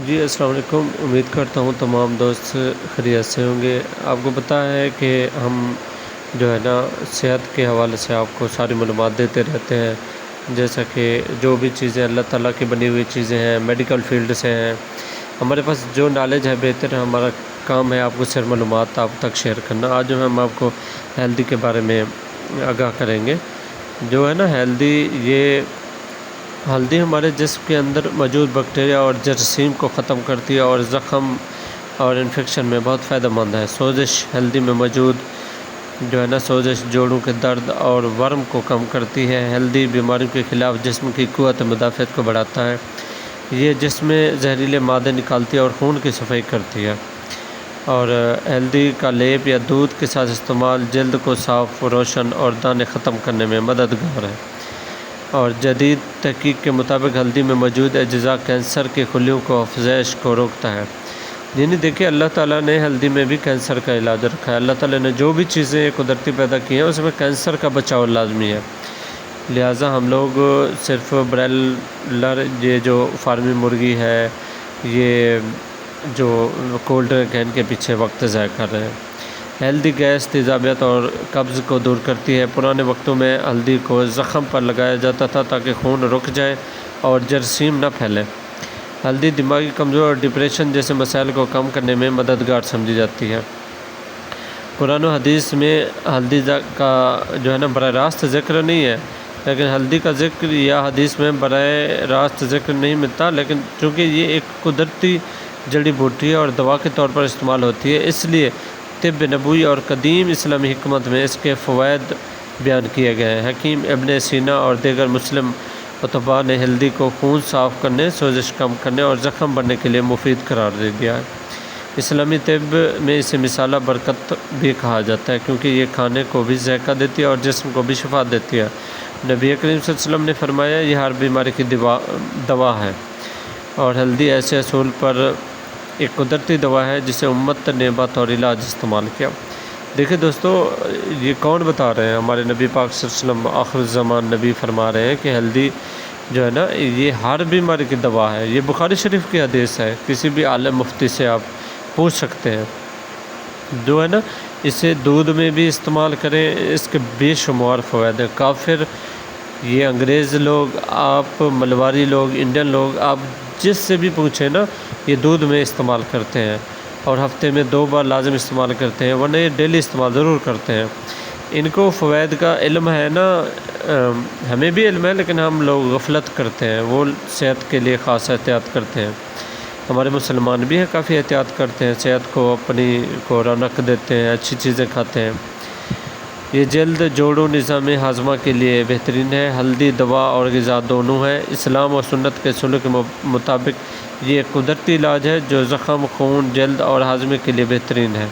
جی السلام علیکم، امید کرتا ہوں تمام دوست خیریت سے ہوں گے۔ آپ کو پتہ ہے کہ ہم جو ہے نا صحت کے حوالے سے آپ کو ساری معلومات دیتے رہتے ہیں، جیسا کہ جو بھی چیزیں اللہ تعالیٰ کی بنی ہوئی چیزیں ہیں، میڈیکل فیلڈ سے ہیں، ہمارے پاس جو نالج ہے بہتر ہے، ہمارا کام ہے آپ کو صرف معلومات آپ تک شیئر کرنا۔ آج جو ہم آپ کو ہیلدی کے بارے میں آگاہ کریں گے۔ جو ہے نا ہلدی ہمارے جسم کے اندر موجود بیکٹیریا اور جراثیم کو ختم کرتی ہے اور زخم اور انفیکشن میں بہت فائدہ مند ہے۔ سوزش ہلدی میں موجود جو ہے نا سوزش، جوڑوں کے درد اور ورم کو کم کرتی ہے۔ ہلدی بیماریوں کے خلاف جسم کی قوت مدافعت کو بڑھاتا ہے۔ یہ جسم میں زہریلے مادے نکالتی ہے اور خون کی صفائی کرتی ہے۔ اور ہلدی کا لیپ یا دودھ کے ساتھ استعمال جلد کو صاف، روشن اور دانے ختم کرنے میں مددگار ہے۔ اور جدید تحقیق کے مطابق ہلدی میں موجود اجزاء کینسر کے خلیوں کو افزائش کو روکتا ہے۔ یعنی دیکھیے اللہ تعالیٰ نے ہلدی میں بھی کینسر کا علاج رکھا ہے۔ اللہ تعالیٰ نے جو بھی چیزیں قدرتی پیدا کی ہیں اس میں کینسر کا بچاؤ لازمی ہے۔ لہٰذا ہم لوگ صرف برائلر، یہ جو فارمی مرغی ہے، یہ جو کولڈ ڈرنک ہے، ان کے پیچھے وقت ضائع کر رہے ہیں۔ ہلدی گیس، تیزابیت اور قبض کو دور کرتی ہے۔ پرانے وقتوں میں ہلدی کو زخم پر لگایا جاتا تھا تاکہ خون رک جائے اور جراثیم نہ پھیلے۔ ہلدی دماغی کمزوری اور ڈپریشن جیسے مسائل کو کم کرنے میں مددگار سمجھی جاتی ہے۔ قرآن و حدیث میں ہلدی کا جو ہے نا براہ راست ذکر نہیں ہے، لیکن ہلدی کا ذکر یا حدیث میں براہ راست ذکر نہیں ملتا، لیکن چونکہ یہ ایک قدرتی جڑی بوٹی ہے اور دوا کے طور پر استعمال ہوتی ہے، اس لیے طب نبوی اور قدیم اسلامی حکمت میں اس کے فوائد بیان کیے گئے ہیں۔ حکیم ابن سینا اور دیگر مسلم اطباء نے ہلدی کو خون صاف کرنے، سوزش کم کرنے اور زخم بھرنے کے لیے مفید قرار دے دیا ہے۔ اسلامی طب میں اسے مثالہ برکت بھی کہا جاتا ہے، کیونکہ یہ کھانے کو بھی ذائقہ دیتی ہے اور جسم کو بھی شفا دیتی ہے۔ نبی کریم صلی اللہ علیہ وسلم نے فرمایا، یہ ہر بیماری کی دوا ہے، اور ہلدی ایسے اصول پر ایک قدرتی دوا ہے جسے امت نے بطور علاج استعمال کیا۔ دیکھیں دوستو، یہ کون بتا رہے ہیں؟ ہمارے نبی پاک صلی اللہ علیہ وسلم، آخر الزمان نبی فرما رہے ہیں کہ ہلدی جو ہے نا یہ ہر بیماری کی دوا ہے۔ یہ بخاری شریف کی حدیث ہے، کسی بھی عالم مفتی سے آپ پوچھ سکتے ہیں۔ جو ہے نا اسے دودھ میں بھی استعمال کریں، اس کے بے شمار فوائد ہیں۔ کافر، یہ انگریز لوگ، آپ ملواری لوگ، انڈین لوگ، آپ جس سے بھی پوچھیں نا، یہ دودھ میں استعمال کرتے ہیں اور ہفتے میں 2 بار لازم استعمال کرتے ہیں، ورنہ یہ ڈیلی استعمال ضرور کرتے ہیں۔ ان کو فوائد کا علم ہے نا، ہمیں بھی علم ہے، لیکن ہم لوگ غفلت کرتے ہیں۔ وہ صحت کے لیے خاص احتیاط کرتے ہیں۔ ہمارے مسلمان بھی ہیں، کافی احتیاط کرتے ہیں، صحت کو اپنی کو رونق دیتے ہیں، اچھی چیزیں کھاتے ہیں۔ یہ جلد، جوڑوں، نظام ہاضمہ کے لیے بہترین ہے۔ ہلدی دوا اور غذا دونوں ہے۔ اسلام اور سنت کے اصولوں کے مطابق یہ ایک قدرتی علاج ہے جو زخم، خون، جلد اور ہاضمے کے لیے بہترین ہے۔